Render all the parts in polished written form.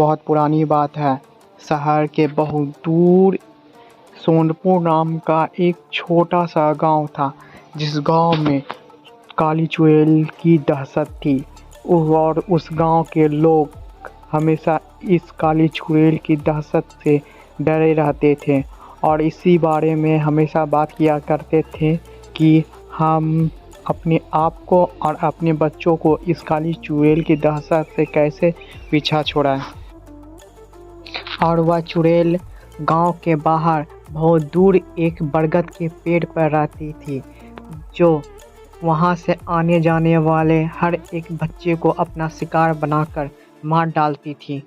बहुत पुरानी बात है। शहर के बहुत दूर सोनपुर नाम का एक छोटा सा गांव था, जिस गांव में काली चुड़ैल की दहशत थी। और उस गांव के लोग हमेशा इस काली चुड़ैल की दहशत से डरे रहते थे और इसी बारे में हमेशा बात किया करते थे कि हम अपने आप को और अपने बच्चों को इस काली चुड़ैल की दहशत से कैसे पीछा छुड़ाएं। और वह चुड़ैल गांव के बाहर बहुत दूर एक बरगद के पेड़ पर रहती थी, जो वहां से आने जाने वाले हर एक बच्चे को अपना शिकार बनाकर मार डालती थी।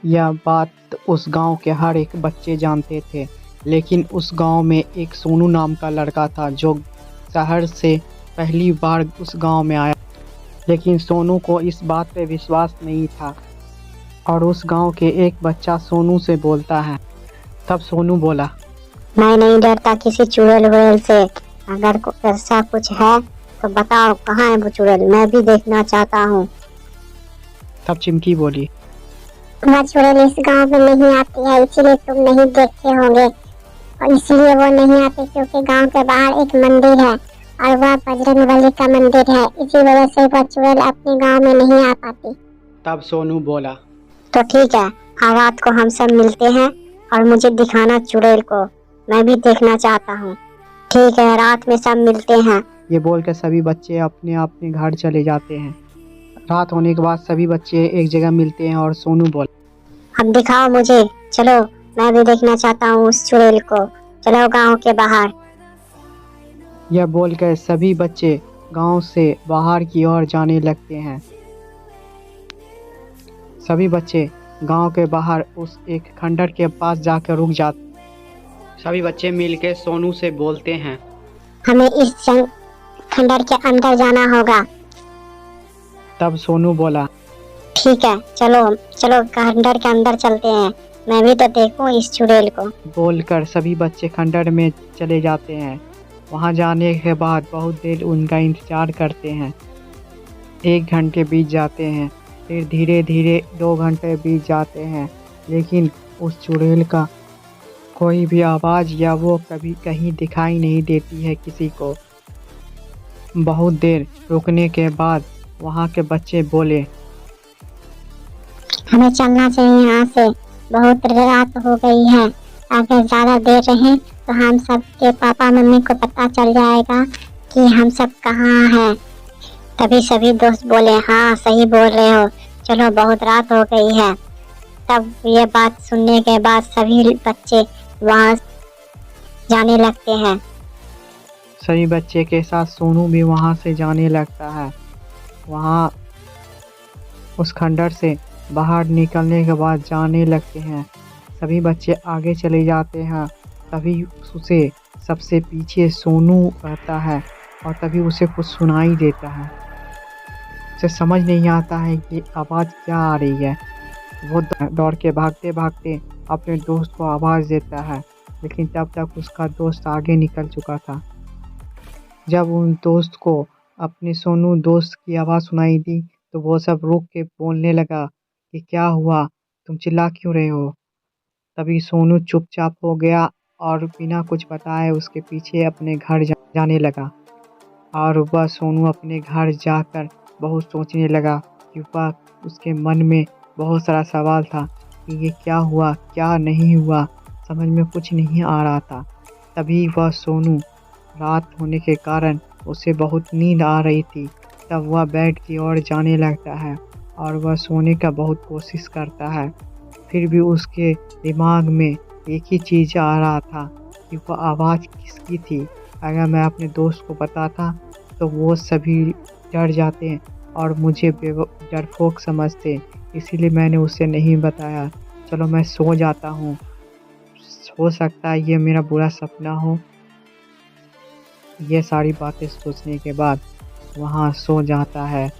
यह बात उस गांव के हर एक बच्चे जानते थे, लेकिन उस गांव में एक सोनू नाम का लड़का था जो शहर से पहली बार उस गांव में आया। लेकिन सोनू को इस बात पे विश्वास नहीं था और उस गांव के एक बच्चा सोनू से बोलता है। तब सोनू बोला, मैं नहीं डरता किसी चुड़ैल वुड़ैल से। अगर ऐसा कुछ है तो बताओ, कहाँ है वो चुड़ैल, मैं भी देखना चाहता हूँ। तब चिमकी बोली, वह चुड़ैल इस गांव में नहीं आती है, इसीलिए तुम नहीं देखते होंगे। और इसलिए वो नहीं आती क्योंकि गांव के बाहर एक मंदिर है और वह बजरंगबली का मंदिर है। इसी वजह से वह चुड़ैल अपने गांव में नहीं आ पाती। तब सोनू बोला, तो ठीक है, आज रात को हम सब मिलते हैं और मुझे दिखाना चुड़ैल को, मैं भी देखना चाहता हूँ। ठीक है, रात में सब मिलते हैं। ये बोलकर सभी बच्चे अपने अपने घर चले जाते हैं। रात होने के बाद सभी बच्चे एक जगह मिलते हैं और सोनू बोला, अब दिखाओ मुझे, चलो मैं भी देखना चाहता हूँ उस चुड़ैल को, चलो गांव के बाहर। यह बोलकर सभी बच्चे गांव से बाहर की ओर जाने लगते हैं। सभी बच्चे गांव के बाहर उस एक खंडर के पास जाकर रुक जाते। सभी बच्चे मिलकर सोनू से बोलते हैं, हमें इस खंडर के अंदर जाना होगा। तब सोनू बोला, ठीक है, चलो चलो खंडर के अंदर चलते हैं, मैं भी तो देखूं इस चुड़ैल को। बोलकर सभी बच्चे खंडर में चले जाते हैं। वहां जाने के बाद बहुत देर उनका इंतजार करते हैं। 1 घंटे बीत जाते हैं, फिर धीरे धीरे 2 घंटे बीत जाते हैं, लेकिन उस चुड़ैल का कोई भी आवाज़ या वो कभी कहीं दिखाई नहीं देती है किसी को। बहुत देर रुकने के बाद वहाँ के बच्चे बोले, हमें चलना चाहिए यहाँ से, बहुत रात हो गई है। अगर ज्यादा देर रहे तो हम सब के पापा मम्मी को पता चल जाएगा कि हम सब कहाँ हैं। तभी सभी दोस्त बोले, हाँ सही बोल रहे हो, चलो बहुत रात हो गई है। तब ये बात सुनने के बाद सभी बच्चे वहाँ जाने लगते हैं। सभी बच्चे के साथ सोनू भी वहाँ से जाने लगता है। वहाँ उस खंडर से बाहर निकलने के बाद जाने लगते हैं। सभी बच्चे आगे चले जाते हैं। तभी उसे सबसे पीछे सोनू रहता है और तभी उसे कुछ सुनाई देता है। उसे समझ नहीं आता है कि आवाज़ क्या आ रही है। वो दौड़ के भागते भागते अपने दोस्त को आवाज़ देता है, लेकिन तब तक उसका दोस्त आगे निकल चुका था। जब उन दोस्त को अपने सोनू दोस्त की आवाज़ सुनाई दी तो वो सब रुक के बोलने लगा कि क्या हुआ, तुम चिल्ला क्यों रहे हो। तभी सोनू चुपचाप हो गया और बिना कुछ बताए उसके पीछे अपने घर जाने लगा। और वह सोनू अपने घर जाकर बहुत सोचने लगा कि वह उसके मन में बहुत सारा सवाल था कि ये क्या हुआ क्या नहीं हुआ, समझ में कुछ नहीं आ रहा था। तभी वह सोनू, रात होने के कारण उसे बहुत नींद आ रही थी, तब वह बेड की ओर जाने लगता है और वह सोने का बहुत कोशिश करता है। फिर भी उसके दिमाग में एक ही चीज़ आ रहा था कि वह आवाज़ किसकी थी। अगर मैं अपने दोस्त को बताता तो वो सभी डर जाते और मुझे डरपोक समझते, इसीलिए मैंने उसे नहीं बताया। चलो मैं सो जाता हूँ, हो सकता है ये मेरा बुरा सपना हो। ये सारी बातें सोचने के बाद वहाँ सो जाता है।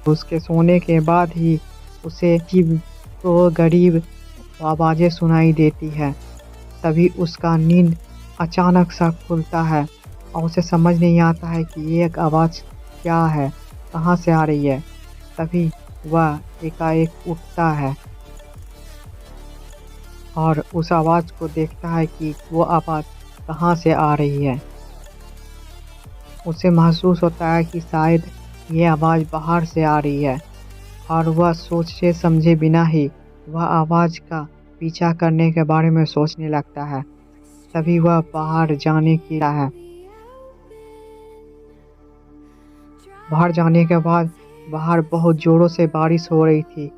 उसके सोने के बाद ही उसे तो गरीब आवाज़ें सुनाई देती है। तभी उसका नींद अचानक सा खुलता है और उसे समझ नहीं आता है कि ये एक आवाज़ क्या है, कहाँ से आ रही है। तभी वह एकाएक उठता है और उस आवाज़ को देखता है कि वो आवाज़ कहाँ से आ रही है। उसे महसूस होता है कि शायद ये आवाज़ बाहर से आ रही है और वह सोचे समझे बिना ही वह आवाज़ का पीछा करने के बारे में सोचने लगता है। तभी वह बाहर जाने की है। बाहर जाने के बाद बाहर बहुत ज़ोरों से बारिश हो रही थी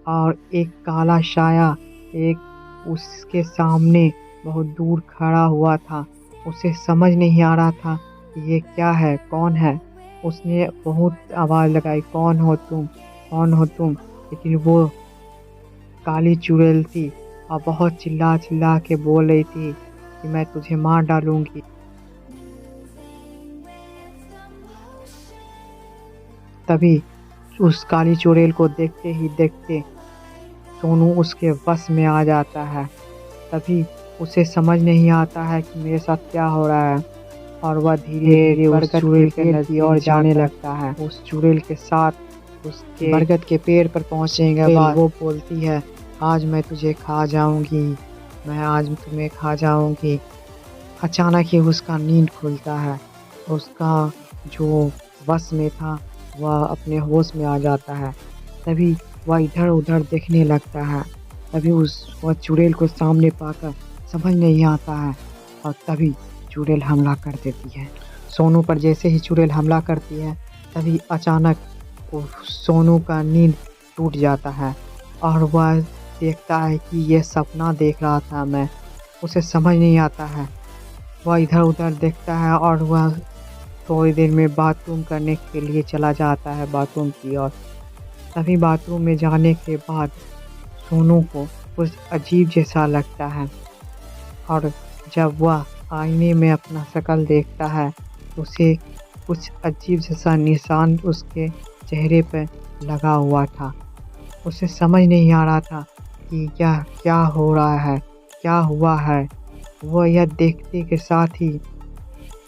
और एक काला साया एक उसके सामने बहुत दूर खड़ा हुआ था। उसे समझ नहीं आ रहा था कि ये क्या है, कौन है। उसने बहुत आवाज़ लगाई, कौन हो तुम, कौन हो तुम। लेकिन वो काली चुड़ैल थी और बहुत चिल्ला चिल्ला के बोल रही थी कि मैं तुझे मार डालूंगी। तभी उस काली चुड़ैल को देखते ही देखते सोनू उसके वश में आ जाता है। तभी उसे समझ नहीं आता है कि मेरे साथ क्या हो रहा है और वह धीरे धीरे उस चुड़ैल के नज़दीक और जाने लगता है। उस चुड़ैल के साथ उसके बरगद के पेड़ पर पहुंचने के बाद वो बोलती है, आज मैं तुझे खा जाऊंगी, मैं आज तुम्हें खा जाऊंगी। अचानक ही उसका नींद खुलता है। उसका जो वश में था वह अपने होश में आ जाता है। तभी वह इधर उधर देखने लगता है। तभी वह चुड़ैल को सामने पाकर समझ नहीं आता है और तभी चुड़ैल हमला कर देती है सोनू पर। जैसे ही चुड़ैल हमला करती है तभी अचानक सोनू का नींद टूट जाता है और वह देखता है कि यह सपना देख रहा था मैं। उसे समझ नहीं आता है। वह इधर उधर देखता है और वह थोड़ी देर में बाथरूम करने के लिए चला जाता है बाथरूम की ओर। तभी बाथरूम में जाने के बाद सोनू को कुछ अजीब जैसा लगता है और जब वह आईने में अपना शक्ल देखता है तो उसे कुछ अजीब जैसा निशान उसके चेहरे पर लगा हुआ था। उसे समझ नहीं आ रहा था कि यह क्या हो रहा है, क्या हुआ है। वह यह देखते के साथ ही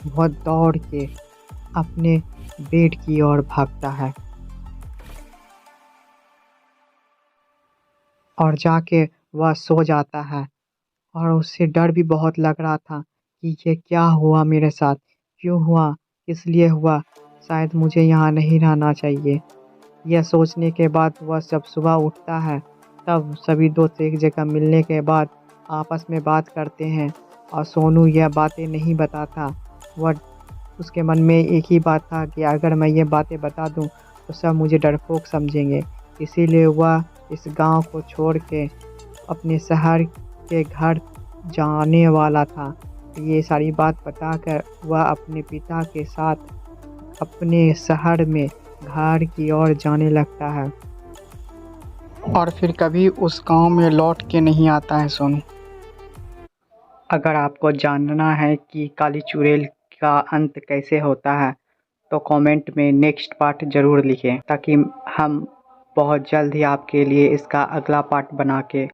वह दौड़ के अपने बेड की ओर भागता है और जाके वह सो जाता है। और उसे डर भी बहुत लग रहा था कि ये क्या हुआ मेरे साथ, क्यों हुआ, किस लिए हुआ, शायद मुझे यहाँ नहीं रहना चाहिए। यह सोचने के बाद वह जब सुबह उठता है तब सभी दोस्त एक जगह मिलने के बाद आपस में बात करते हैं और सोनू यह बातें नहीं बताता। वह उसके मन में एक ही बात था कि अगर मैं ये बातें बता दूं तो सब मुझे डरपोक समझेंगे। इसीलिए वह इस गांव को छोड़ के अपने शहर के घर जाने वाला था। ये सारी बात बताकर वह अपने पिता के साथ अपने शहर में घर की ओर जाने लगता है और फिर कभी उस गांव में लौट के नहीं आता है सोनू। अगर आपको जानना है कि काली चुड़ैल का अंत कैसे होता है तो कमेंट में नेक्स्ट पार्ट ज़रूर लिखें ताकि हम बहुत जल्द ही आपके लिए इसका अगला पार्ट बना के